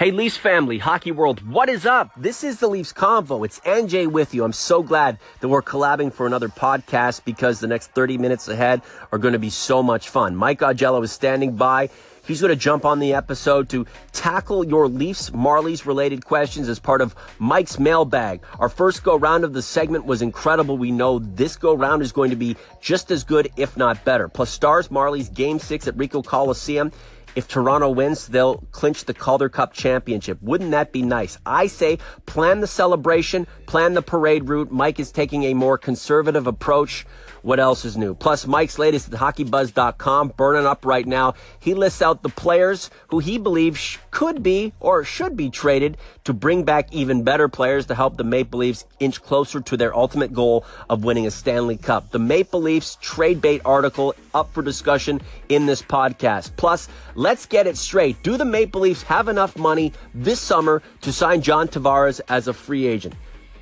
Hey, Leafs family, hockey world, what is up? This is the Leafs Convo. It's NJ with you. I'm so glad that we're collabing for another podcast because the next 30 minutes ahead are going to be so much fun. Mike Augello is standing by. He's going to jump on the episode to tackle your Leafs Marlies related questions as part of Mike's mailbag. Our first go round of the segment was incredible. We know this go round is going to be just as good, if not better. Plus Stars Marlies Game 6 at Ricoh Coliseum. If Toronto wins, they'll clinch the Calder Cup championship. Wouldn't that be nice? I say plan the celebration, plan the parade route. Mike is taking a more conservative approach. What else is new? Plus, Mike's latest at hockeybuzz.com, burning up right now. He lists out the players who he believes could be or should be traded to bring back even better players to help the Maple Leafs inch closer to their ultimate goal of winning a Stanley Cup. The Maple Leafs trade bait article up for discussion in this podcast. Plus, let's get it straight. Do the Maple Leafs have enough money this summer to sign John Tavares as a free agent?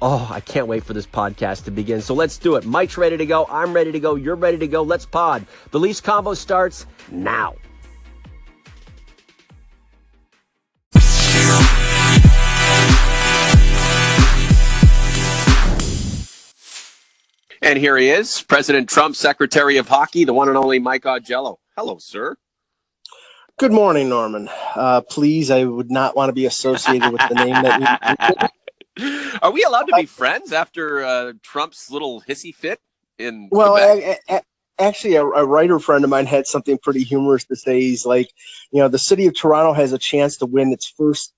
Oh, I can't wait for this podcast to begin. So let's do it. Mike's ready to go. I'm ready to go. You're ready to go. Let's pod. The Leafs Convo starts now. And here he is, President Trump, Secretary of Hockey, the one and only Mike Augello. Hello, sir. Good morning, Norman. Please, I would not want to be associated with the name that you... Are we allowed to be friends after Trump's little hissy fit in Well, actually, a writer friend of mine had something pretty humorous to say. He's like, the city of Toronto has a chance to win its first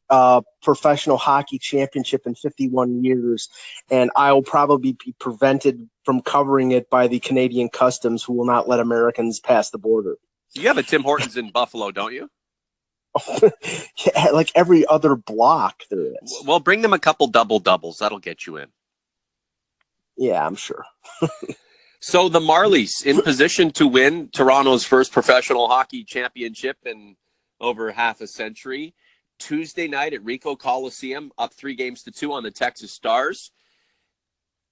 professional hockey championship in 51 years, and I will probably be prevented from covering it by the Canadian Customs, who will not let Americans pass the border. You have a Tim Hortons in Buffalo, don't you? Yeah, like every other block there is. Well, bring them a couple double-doubles. That'll get you in. Yeah, I'm sure. So the Marlies in position to win Toronto's first professional hockey championship in over half a century. Tuesday night at Ricoh Coliseum, up 3-2 on the Texas Stars.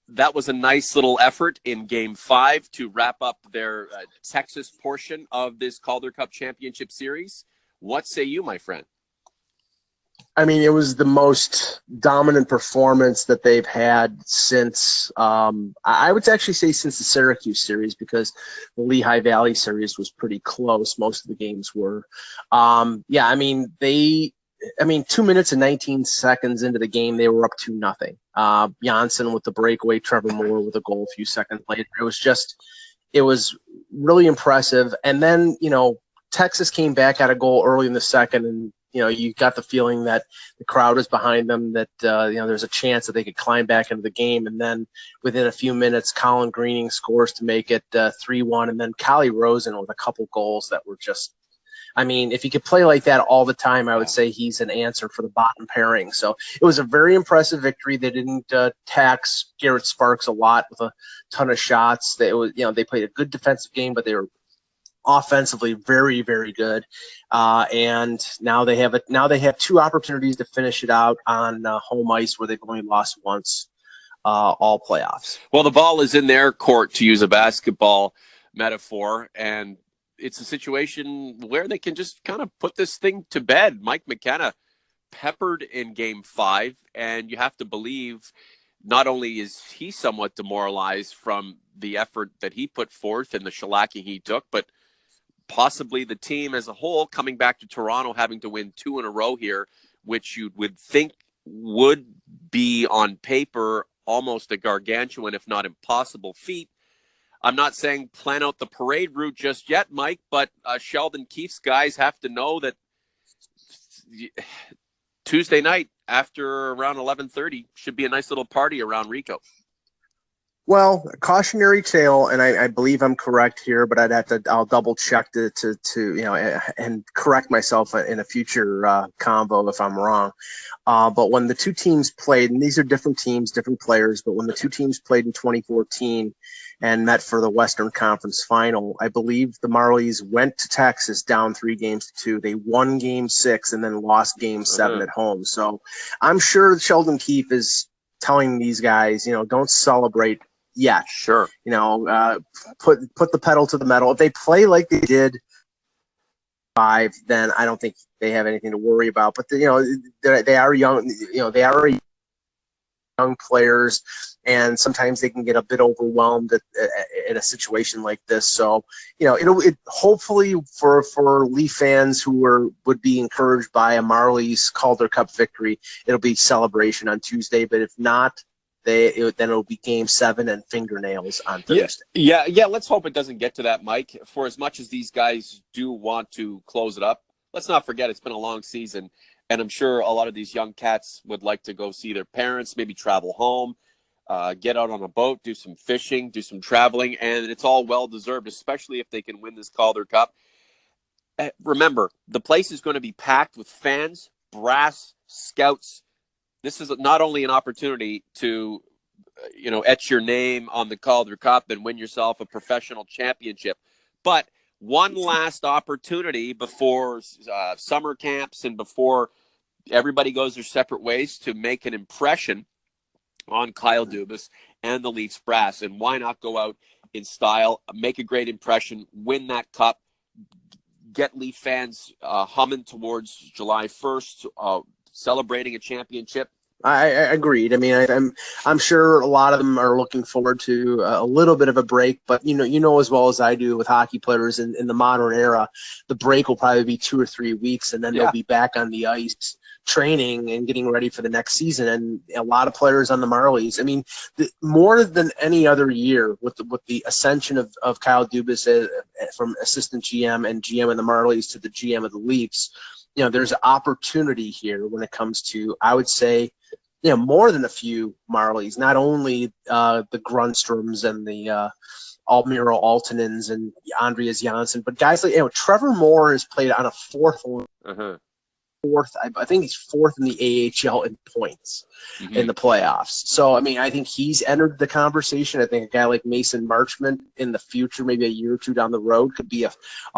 That was a nice little effort in Game 5 to wrap up their Texas portion of this Calder Cup Championship Series. What say you, my friend? I mean, it was the most dominant performance that they've had since, I would actually say since the Syracuse series, because the Lehigh Valley series was pretty close. Most of the games were. 2 minutes and 19 seconds into the game, they were up 2-0. Janssen with the breakaway, Trevor Moore with a goal a few seconds later. It was really impressive. And then, Texas came back at a goal early in the second, and you got the feeling that the crowd was behind them, that there's a chance that they could climb back into the game. And then within a few minutes, Colin Greening scores to make it 3-1, and then Calle Rosen with a couple goals that were just, if he could play like that all the time, I would say he's an answer for the bottom pairing. So it was a very impressive victory. They didn't tax Garrett Sparks a lot with a ton of shots. They played a good defensive game, but they were offensively very, very good. And now they have two opportunities to finish it out on home ice, where they've only lost once all playoffs. Well, the ball is in their court, to use a basketball metaphor, and it's a situation where they can just kind of put this thing to bed. Mike McKenna peppered in Game 5, and you have to believe not only is he somewhat demoralized from the effort that he put forth and the shellacking he took, but possibly the team as a whole coming back to Toronto, having to win 2 in a row here, which you would think would be on paper almost a gargantuan, if not impossible feat. I'm not saying plan out the parade route just yet, Mike, but Sheldon Keefe's guys have to know that Tuesday night after around 11:30 should be a nice little party around Ricoh. Well, cautionary tale, and I believe I'm correct here, but I'll double check to and correct myself in a future convo if I'm wrong. But when the two teams played, and these are different teams, different players, but when the two teams played in 2014 and met for the Western Conference Final, I believe the Marlies went to Texas down 3-2. They won Game 6 and then lost Game 7 at home. So I'm sure Sheldon Keefe is telling these guys, don't celebrate yet. Sure. Put the pedal to the metal. If they play like they did 5, then I don't think they have anything to worry about. But they are young. They are young players, and sometimes they can get a bit overwhelmed at a situation like this. So, it hopefully for Leaf fans who would be encouraged by a Marlies Calder Cup victory, it'll be celebration on Tuesday. But if not, then it'll be Game 7 and fingernails on Thursday. Yeah. Let's hope it doesn't get to that, Mike. For as much as these guys do want to close it up, let's not forget it's been a long season. And I'm sure a lot of these young cats would like to go see their parents, maybe travel home, get out on a boat, do some fishing, do some traveling, and it's all well-deserved, especially if they can win this Calder Cup. Remember, the place is going to be packed with fans, brass, scouts. This is not only an opportunity to, etch your name on the Calder Cup and win yourself a professional championship, but one last opportunity before summer camps and before everybody goes their separate ways to make an impression on Kyle Dubas and the Leafs brass. And why not go out in style, make a great impression, win that cup, get Leaf fans humming towards July 1st, celebrating a championship. I agreed. I mean, I'm sure a lot of them are looking forward to a little bit of a break, but you know as well as I do with hockey players in the modern era, the break will probably be 2 or 3 weeks, and then they'll be back on the ice training and getting ready for the next season. And a lot of players on the Marlies, I mean, more than any other year with the ascension of Kyle Dubas from assistant GM and GM of the Marlies to the GM of the Leafs, there's opportunity here when it comes to, I would say, more than a few Marlies, not only the Grundstroms and the Almiro Altonens and Andreas Janssen, but guys like, Trevor Moore has played on a fourth line. I think he's fourth in the AHL in points in the playoffs. So, I mean, I think he's entered the conversation. I think a guy like Mason Marchment in the future, maybe a year or two down the road, could be a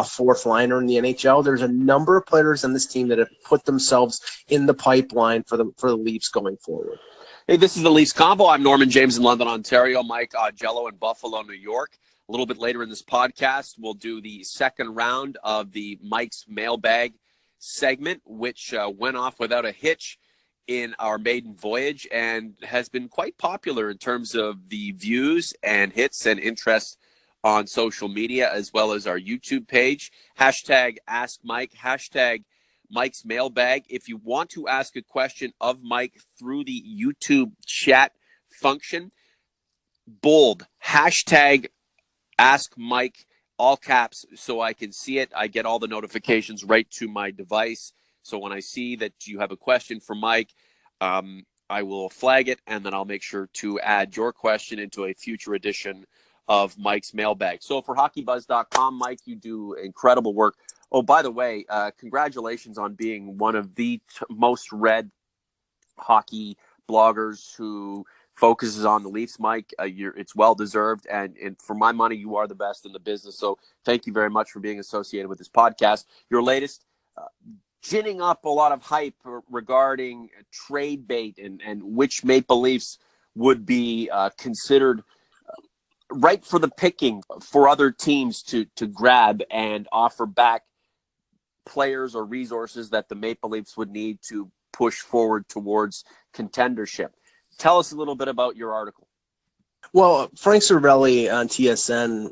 fourth liner in the NHL. There's a number of players on this team that have put themselves in the pipeline for the Leafs going forward. Hey, this is the Leafs Convo. I'm Norman James in London, Ontario. Mike Jello in Buffalo, New York. A little bit later in this podcast, we'll do the second round of the Mike's Mailbag segment, which went off without a hitch in our maiden voyage and has been quite popular in terms of the views and hits and interest on social media, as well as our YouTube page. Hashtag Ask Mike, hashtag Mike's Mailbag. If you want to ask a question of Mike through the YouTube chat function, bold, hashtag Ask Mike, all caps, so I can see it. I get all the notifications right to my device. So when I see that you have a question for Mike, I will flag it, and then I'll make sure to add your question into a future edition of Mike's Mailbag. So for HockeyBuzz.com, Mike, you do incredible work. Oh, by the way, congratulations on being one of the most read hockey bloggers who focuses on the Leafs, Mike. It's well-deserved, and for my money, you are the best in the business. So thank you very much for being associated with this podcast. Your latest, ginning up a lot of hype regarding trade bait and which Maple Leafs would be considered ripe for the picking for other teams to grab and offer back players or resources that the Maple Leafs would need to push forward towards contendership. Tell us a little bit about your article. Well, Frank Cervelli on TSN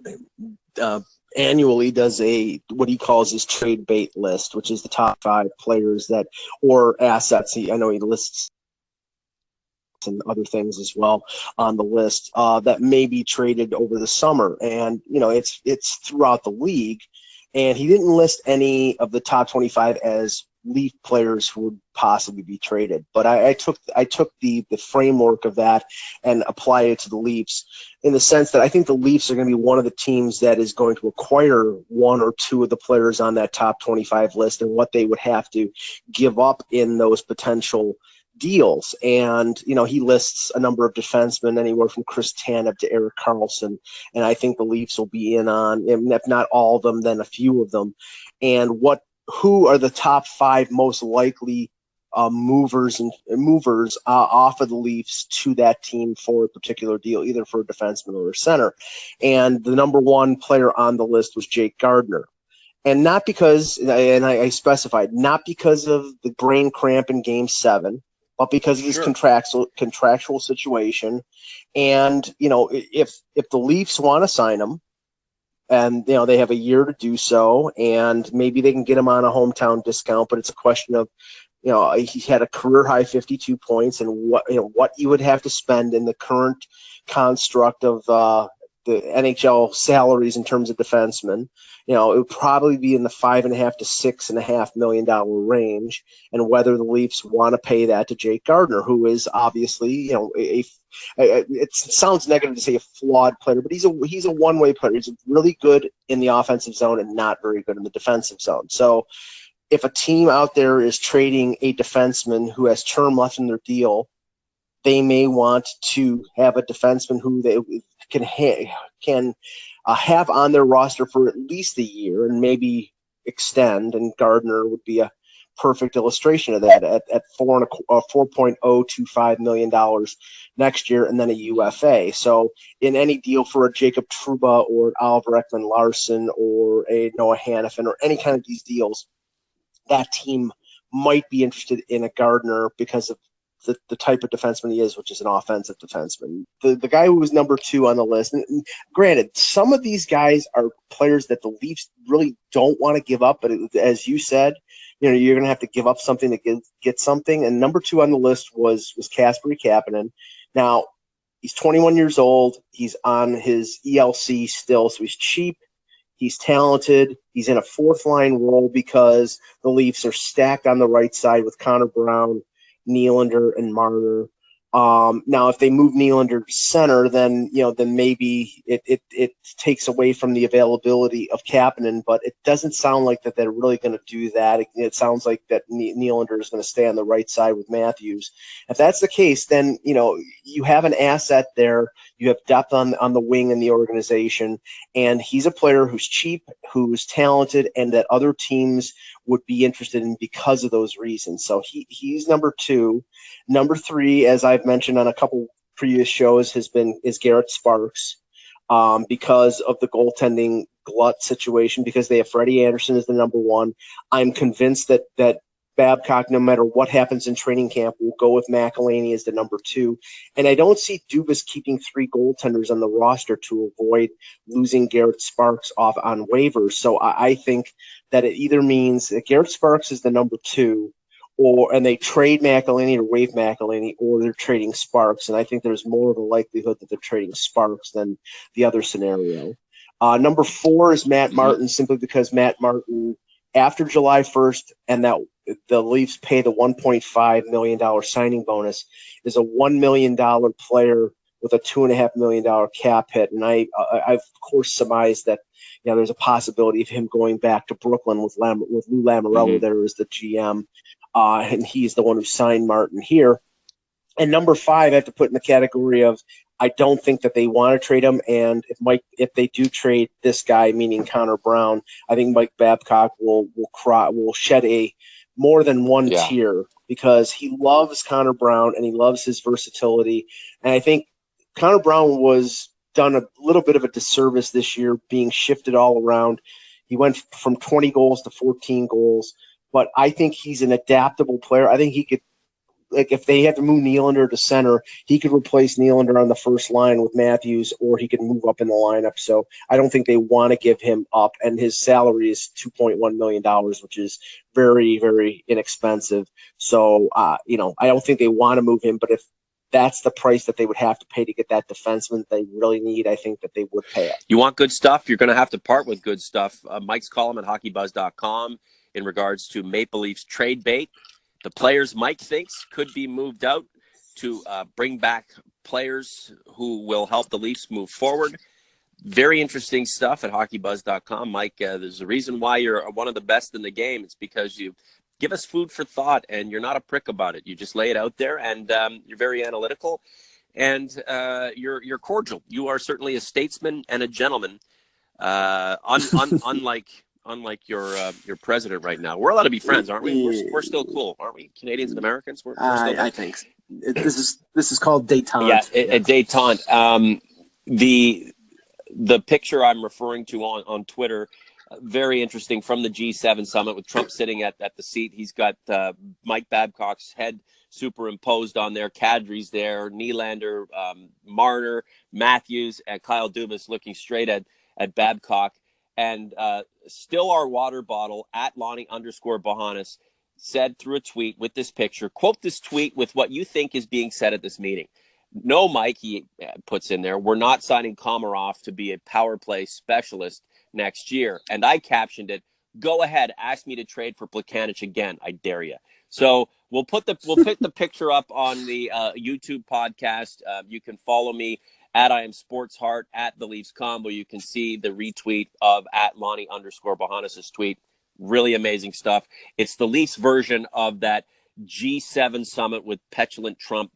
annually does what he calls his trade bait list, which is the top 5 players or assets. I know he lists and other things as well on the list that may be traded over the summer. And, it's throughout the league. And he didn't list any of the top 25 as Leaf players who would possibly be traded. But I took the framework of that and applied it to the Leafs in the sense that I think the Leafs are going to be one of the teams that is going to acquire 1 or 2 of the players on that top 25 list, and what they would have to give up in those potential deals. And, he lists a number of defensemen, anywhere from Chris Tanev to Erik Karlsson. And I think the Leafs will be in on, if not all of them, then a few of them. And who are the top 5 most likely movers off of the Leafs to that team for a particular deal, either for a defenseman or a center. And the number 1 player on the list was Jake Gardiner. And not because, and I specified, not because of the brain cramp in Game 7, but because of his contractual situation. And, if the Leafs want to sign him, and, they have a year to do so, and maybe they can get him on a hometown discount, but it's a question of, he had a career high 52 points, and what you would have to spend in the current construct of the NHL salaries in terms of defensemen. It would probably be in the $5.5 to $6.5 million range, and whether the Leafs want to pay that to Jake Gardiner, who is obviously, it sounds negative to say a flawed player, but he's a one-way player. He's really good in the offensive zone and not very good in the defensive zone. So if a team out there is trading a defenseman who has term left in their deal, they may want to have a defenseman who they can have on their roster for at least a year and maybe extend. And Gardiner would be a perfect illustration of that at $4.025 million next year, and then a UFA. So in any deal for a Jacob Trouba or an Oliver Ekman-Larsson or a Noah Hannafin or any kind of these deals, that team might be interested in a Gardiner because of the type of defenseman he is, which is an offensive defenseman. The guy who was number 2 on the list, and granted, some of these guys are players that the Leafs really don't want to give up, but as you said, you're going to have to give up something to get something. And number 2 on the list was Kasperi Kapanen. Now, he's 21 years old. He's on his ELC still, so he's cheap. He's talented. He's in a fourth-line role because the Leafs are stacked on the right side with Connor Brown, Nylander, and Marner. Now, if they move Nylander to center, then maybe it takes away from the availability of Kapanen, but it doesn't sound like that they're really going to do that. It sounds like that Nylander is going to stay on the right side with Matthews. If that's the case, then you have an asset there. You have depth on the wing in the organization, and he's a player who's cheap, who's talented, and that other teams would be interested in because of those reasons. So he's number 2. Number 3, as I've mentioned on a couple previous shows, is Garrett Sparks, because of the goaltending glut situation, because they have Freddie Anderson as the number 1. I'm convinced that Babcock, no matter what happens in training camp, will go with McElhinney as the number 2. And I don't see Dubas keeping 3 goaltenders on the roster to avoid losing Garrett Sparks off on waivers. So I think that it either means that Garrett Sparks is the number 2, and they trade McElhinney or waive McElhinney, or they're trading Sparks. And I think there's more of a likelihood that they're trading Sparks than the other scenario. Number 4 is Matt Martin, simply because Matt Martin, after July 1st, and that the Leafs pay the $1.5 million signing bonus, is a $1 million player with a $2.5 million cap hit. And I've of course surmised that there's a possibility of him going back to Brooklyn with Lou Lamoriello there as the GM. And he's the one who signed Martin here. And number 5, I have to put in the category of, I don't think that they want to trade him. And if they do trade this guy, meaning Connor Brown, I think Mike Babcock will shed a more than one tier, because he loves Connor Brown and he loves his versatility. And I think Connor Brown was done a little bit of a disservice this year, being shifted all around. He went from 20 goals to 14 goals. But I think he's an adaptable player. I think he could, if they had to move Nylander to center, he could replace Nylander on the first line with Matthews, or he could move up in the lineup. So I don't think they want to give him up. And his salary is $2.1 million, which is very, very inexpensive. So, I don't think they want to move him. But if that's the price that they would have to pay to get that defenseman they really need, I think that they would pay it. You want good stuff, you're going to have to part with good stuff. Mike's column at hockeybuzz.com in regards to Maple Leafs trade bait. The players Mike thinks could be moved out to bring back players who will help the Leafs move forward. Very interesting stuff at hockeybuzz.com. Mike, there's a reason why you're one of the best in the game. It's because you give us food for thought, and you're not a prick about it. You just lay it out there, and you're very analytical, and you're cordial. You are certainly a statesman and a gentleman, unlike your president right now. We're allowed to be friends, aren't we? We're still cool, aren't we? Canadians and Americans. We're still I think so. This is called détente. Yeah, détente. The picture I'm referring to on Twitter very interesting from the G7 summit with Trump sitting at the seat. He's got Mike Babcock's head superimposed on there. Kadri's there, Nylander, Marner, Matthews, and Kyle Dubas looking straight at Babcock. And still our water bottle at Lonnie_Bahanas said through a tweet with this picture, quote this tweet with what you think is being said at this meeting. No, Mike, he puts in there, we're not signing Komarov to be a power play specialist next year. And I captioned it, go ahead, ask me to trade for Plekanec again. I dare you. So we'll put the picture up on the YouTube podcast. You can follow me at I am Sports Heart at the Leafs Convo. You can see the retweet of at Lonnie_Bahanas' tweet. Really amazing stuff. It's the Leafs version of that G7 summit with petulant Trump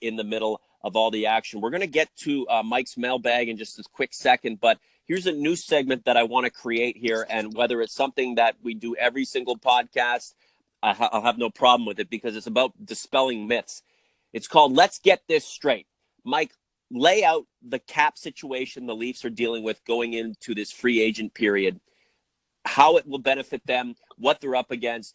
in the middle of all the action. We're going to get to Mike's mailbag in just a quick second, but here's a new segment that I want to create here, and whether it's something that we do every single podcast, I'll have no problem with it because it's about dispelling myths. It's called Let's Get This Straight. Mike, lay out the cap situation the Leafs are dealing with going into this free agent period, how it will benefit them, what they're up against,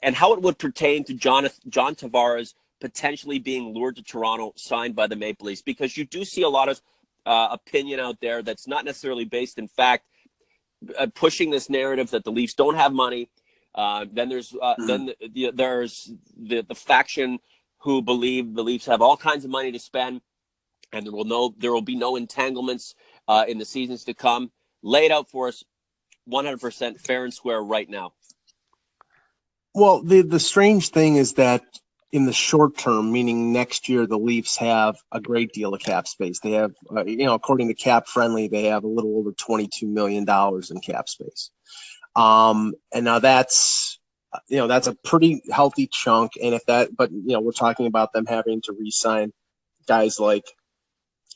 and how it would pertain to John Tavares potentially being lured to Toronto, signed by the Maple Leafs, because you do see a lot of opinion out there that's not necessarily based in fact, pushing this narrative that the Leafs don't have money. Then there's the faction who believe the Leafs have all kinds of money to spend, and there will be no entanglements in the seasons to come. Lay it out for us, 100% fair and square right now. Well, the strange thing is that in the short term, meaning next year, the Leafs have a great deal of cap space. They have, according to Cap Friendly, they have a little over $22 million in cap space. And now that's a pretty healthy chunk. And we're talking about them having to re-sign guys like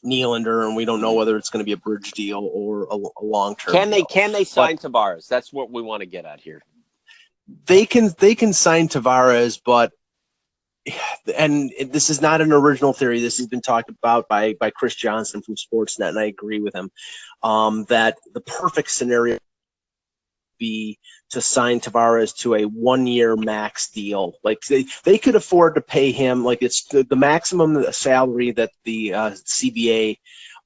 Nylander, and we don't know whether it's going to be a bridge deal or a long-term deal. Can they sign Tavares? That's what we want to get at here. They can sign Tavares, and this is not an original theory. This has been talked about by Chris Johnson from Sportsnet, and I agree with him, that the perfect scenario would be to sign Tavares to a 1-year max deal. Like they could afford to pay him, like it's the maximum salary that the CBA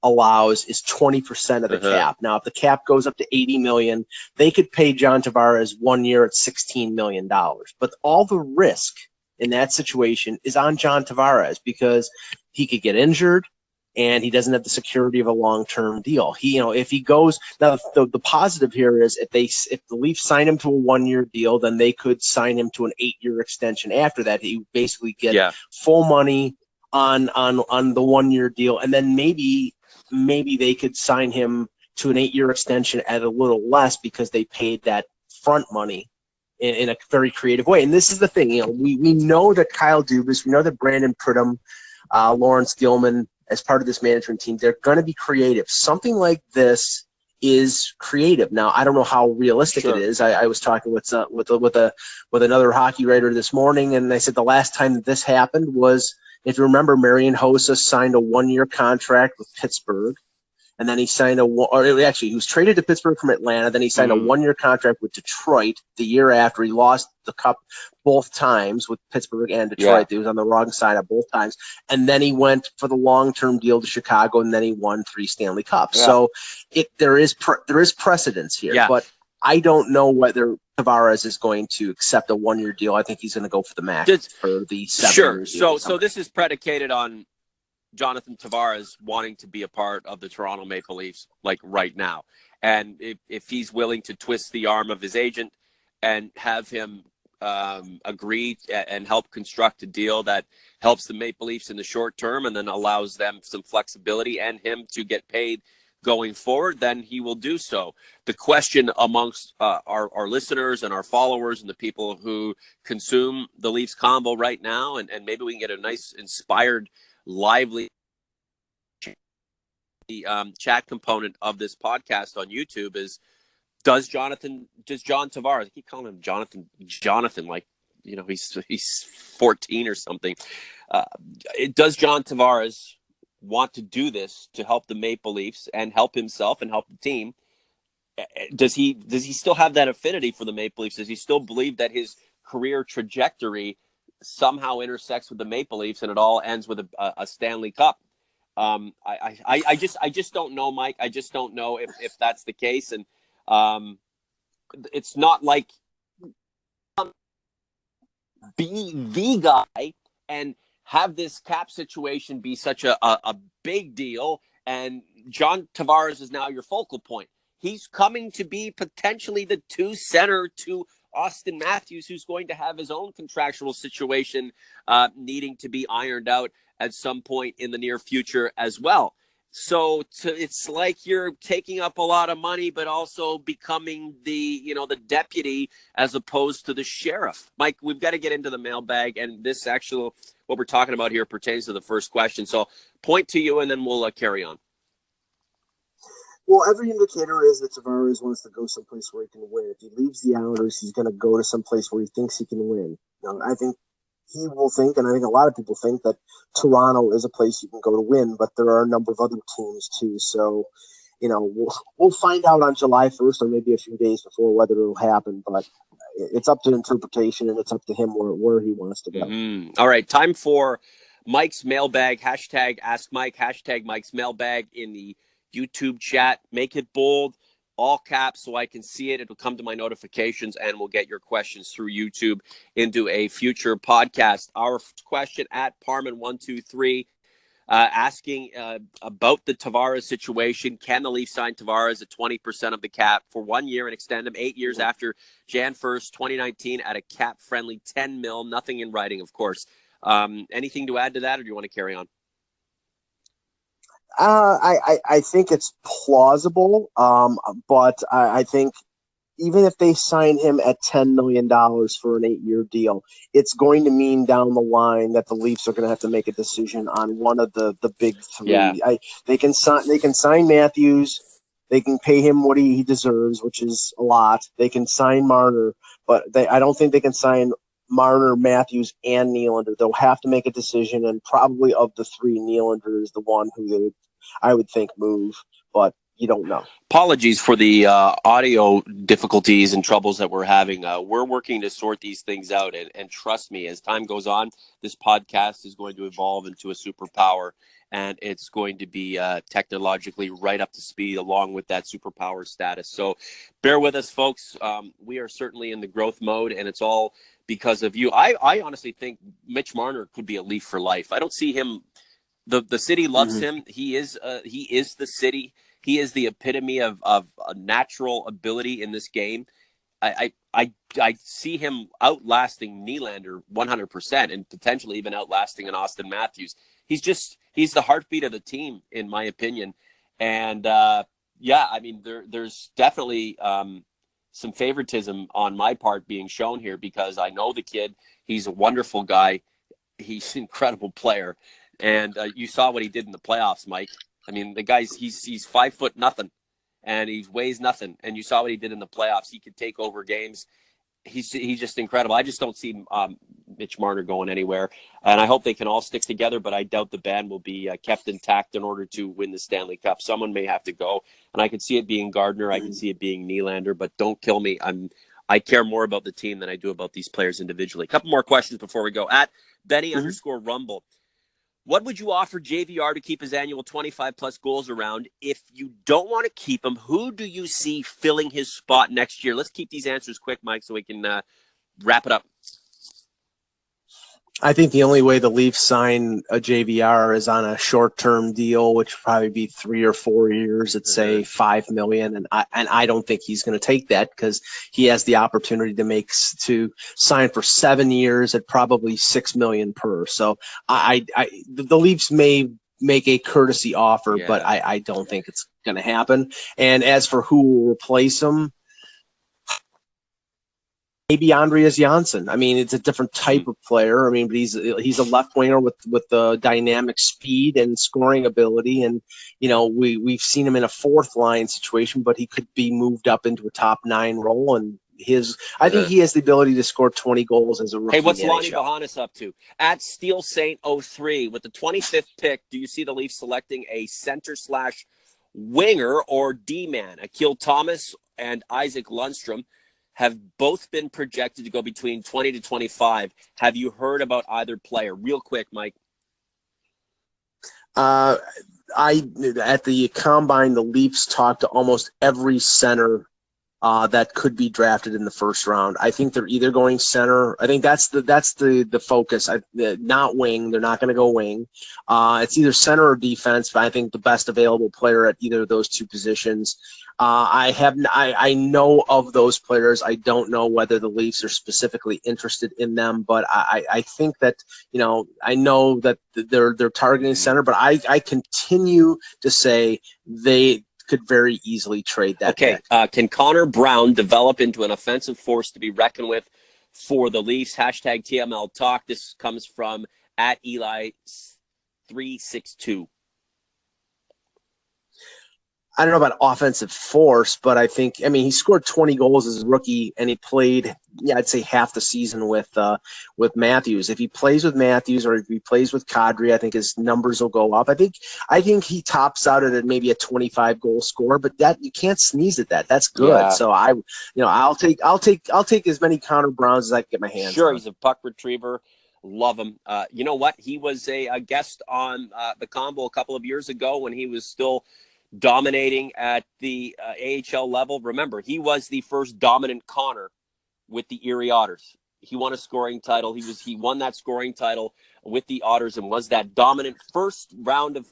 allows is 20% of the cap. Now, if the cap goes up to $80 million, they could pay John Tavares 1 year at $16 million. But all the risk in that situation is on John Tavares because he could get injured and he doesn't have the security of a long-term deal. If he goes now, the positive here is if the Leafs sign him to a 1-year deal, then they could sign him to an 8-year extension after that. He would basically get full money on the 1-year deal, and then maybe they could sign him to an 8-year extension at a little less because they paid that front money in a very creative way. And this is the thing, we know that Kyle Dubas, we know that Brandon Pridham, Lawrence Gilman, as part of this management team, they're going to be creative. Something like this is creative. Now, I don't know how realistic it is. I was talking with another hockey writer this morning, and I said the last time that this happened was, if you remember, Marian Hossa signed a 1-year contract with Pittsburgh, and then he signed he was traded to Pittsburgh from Atlanta. Then he signed a 1-year contract with Detroit the year after. He lost the cup both times with Pittsburgh and Detroit. He was on the wrong side of both times. And then he went for the long-term deal to Chicago, and then he won 3 Stanley Cups. So there is precedence here. But I don't know whether Tavares is going to accept a 1-year deal. I think he's going to go for the max for the 7 years. So this is predicated on Jonathan Tavares wanting to be a part of the Toronto Maple Leafs, like right now. And if he's willing to twist the arm of his agent and have him agree and help construct a deal that helps the Maple Leafs in the short term and then allows them some flexibility and him to get paid going forward, then he will do so. The question amongst our listeners and our followers and the people who consume the Leafs Convo right now, and maybe we can get a nice, inspired, lively chat component of this podcast on YouTube is, does John Tavares, I keep calling him Jonathan, like, he's 14 or something. Does John Tavares want to do this to help the Maple Leafs and help himself and help the team does he still have that affinity for the Maple Leafs? Does he still believe that his career trajectory somehow intersects with the Maple Leafs and it all ends with a Stanley Cup? I just don't know, Mike. I just don't know if that's the case. And it's not like be the guy and have this cap situation be such a big deal. And John Tavares is now your focal point. He's coming to be potentially the two center to Austin Matthews, who's going to have his own contractual situation needing to be ironed out at some point in the near future as well. So it's like you're taking up a lot of money, but also becoming the deputy as opposed to the sheriff. Mike, we've got to get into the mailbag, and this actual what we're talking about here pertains to the first question. So point to you, and then we'll carry on. Well, every indicator is that Tavares wants to go someplace where he can win. If he leaves the Islanders, he's going to go to someplace where he thinks he can win. I think he will think, and I think a lot of people think, that Toronto is a place you can go to win, but there are a number of other teams too. So, we'll find out on July 1st or maybe a few days before whether it'll happen, but it's up to interpretation and it's up to him where he wants to go. Mm-hmm. All right, time for Mike's mailbag. Hashtag Ask Mike, hashtag Mike's mailbag in the YouTube chat. Make it bold, all caps, so I can see it. It'll come to my notifications, and we'll get your questions through YouTube into a future podcast. Our question at Parman123 asking about the Tavares situation. Can the Leafs sign Tavares at 20% of the cap for 1 year and extend him 8 years after Jan 1st, 2019 at a cap-friendly $10 million? Nothing in writing, of course. Anything to add to that, or do you want to carry on? I think it's plausible, but I think even if they sign him at $10 million for an 8-year deal, it's going to mean down the line that the Leafs are going to have to make a decision on one of the big three. Yeah. They can sign Matthews. They can pay him what he deserves, which is a lot. They can sign Marner, but I don't think they can sign Marner, Matthews, and Nylander. They'll have to make a decision, and probably of the three, Nylander is the one who I would think move, but you don't know. Apologies for the audio difficulties and troubles that we're having. We're working to sort these things out, and trust me, as time goes on, this podcast is going to evolve into a superpower, and it's going to be technologically right up to speed along with that superpower status. So bear with us, folks. We are certainly in the growth mode, and it's all because of you. I honestly think Mitch Marner could be a Leaf for life. I don't see him. The city loves him. He is the city. He is the epitome of a natural ability in this game. I see him outlasting Nylander 100% and potentially even outlasting an Austin Matthews. He's the heartbeat of the team, in my opinion. And there's definitely some favoritism on my part being shown here because I know the kid. He's a wonderful guy. He's an incredible player. And you saw what he did in the playoffs, Mike. I mean, the guy's he's 5 foot nothing, and he weighs nothing. And you saw what he did in the playoffs. He could take over games. He's just incredible. I just don't see Mitch Marner going anywhere. And I hope they can all stick together, but I doubt the band will be kept intact in order to win the Stanley Cup. Someone may have to go, and I can see it being Gardiner. I can see it being Nylander, but don't kill me. I care more about the team than I do about these players individually. A couple more questions before we go. At Benny_Rumble. What would you offer JVR to keep his annual 25-plus goals around? If you don't want to keep him, who do you see filling his spot next year? Let's keep these answers quick, Mike, so we can wrap it up. I think the only way the Leafs sign a JVR is on a short-term deal, which would probably be 3 or 4 years at say $5 million, and I don't think he's going to take that because he has the opportunity to sign for 7 years at probably $6 million per. So the Leafs may make a courtesy offer, but I don't think it's going to happen. And as for who will replace him, maybe Andreas Janssen. I mean, it's a different type of player. I mean, but he's a left winger with the dynamic speed and scoring ability. And we've seen him in a fourth line situation, but he could be moved up into a top 9 role. And I think he has the ability to score 20 goals as a rookie. Hey, what's Lonnie Bahanis up to? At Steel Saint 03 with the 25th pick, do you see the Leafs selecting a center/winger or D-man, Akil Thomas and Isaac Lundstrom have both been projected to go between 20 to 25. Have you heard about either player? Real quick, Mike. At the combine, the Leafs talked to almost every center that could be drafted in the first round. I think they're either going center. I think that's the focus. Not wing. They're not going to go wing. It's either center or defense. But I think the best available player at either of those two positions. I know of those players. I don't know whether the Leafs are specifically interested in them, but I think that, I know that they're targeting center, but I continue to say they could very easily trade that. Okay. Can Connor Brown develop into an offensive force to be reckoned with for the Leafs? Hashtag TML Talk. This comes from @Eli362. I don't know about offensive force, but he scored 20 goals as a rookie, and he played, I'd say half the season with Matthews. If he plays with Matthews or if he plays with Kadri, I think his numbers will go up. I think he tops out at maybe a 25 goal score, but that you can't sneeze at that. That's good. Yeah. So I'll take as many Connor Browns as I can get my hands on. Sure, he's a puck retriever. Love him. You know what? He was a guest on the Convo a couple of years ago when he was still dominating at the AHL level. Remember, he was the first dominant Connor with the Erie Otters. He won a scoring title. He won that scoring title with the Otters and was that dominant first round of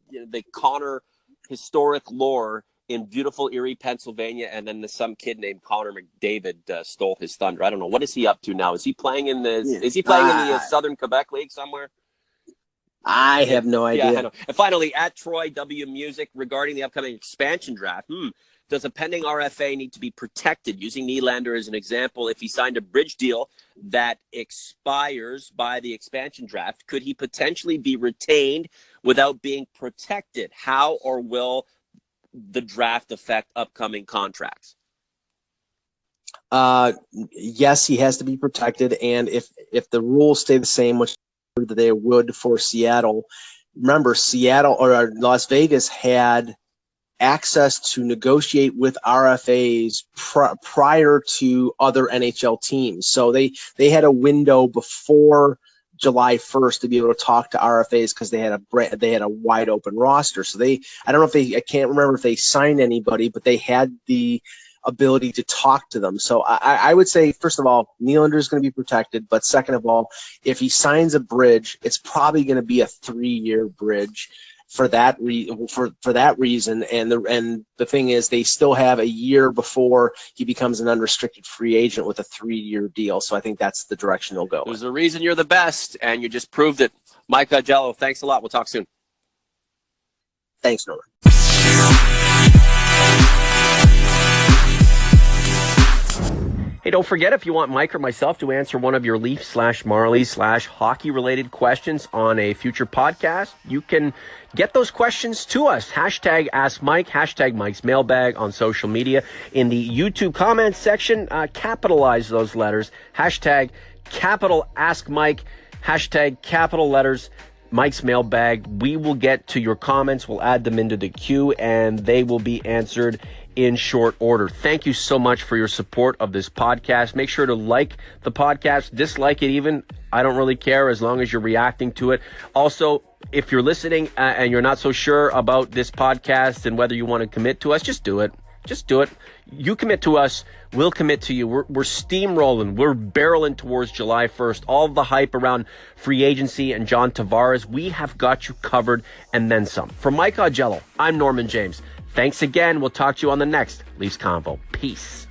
the Connor historic lore in beautiful Erie, Pennsylvania, and then some kid named Connor McDavid stole his thunder. I don't know. What is he up to now? Is he playing in the Southern Quebec League somewhere? I have no idea. Yeah, I know. And finally, at Troy W. Music, regarding the upcoming expansion draft, does a pending RFA need to be protected? Using Nylander as an example, if he signed a bridge deal that expires by the expansion draft, could he potentially be retained without being protected? How or will the draft affect upcoming contracts? Yes, he has to be protected, and if the rules stay the same, which they would for Seattle. Remember, Seattle or Las Vegas had access to negotiate with RFAs prior to other NHL teams. So they had a window before July 1st to be able to talk to RFAs because they had a wide open roster. So I can't remember if they signed anybody, but they had the ability to talk to them. So I would say, first of all, Nylander is going to be protected. But second of all, if he signs a bridge, it's probably going to be a 3-year bridge for that reason. And the thing is, they still have a year before he becomes an unrestricted free agent with a 3-year deal. So I think that's the direction they'll go. There's a reason you're the best, and you just proved it. Mike Augello, thanks a lot. We'll talk soon. Thanks, Norman. Hey, don't forget, if you want Mike or myself to answer one of your Leaf/Marley/hockey related questions on a future podcast, you can get those questions to us. Hashtag Ask Mike, hashtag Mike's Mailbag on social media. In the YouTube comments section, capitalize those letters. Hashtag capital Ask Mike, hashtag capital letters Mike's Mailbag. We will get to your comments. We'll add them into the queue, and they will be answered in short order. Thank you so much for your support of this podcast. Make sure to like the podcast, dislike it even. I don't really care as long as you're reacting to it. Also, if you're listening and you're not so sure about this podcast and whether you want to commit to us, just do it. Just do it. You commit to us, we'll commit to you. We're steamrolling. We're barreling towards July 1st. All the hype around free agency and John Tavares, we have got you covered and then some. For Mike Augello, I'm Norman James. Thanks again. We'll talk to you on the next Leafs Convo. Peace.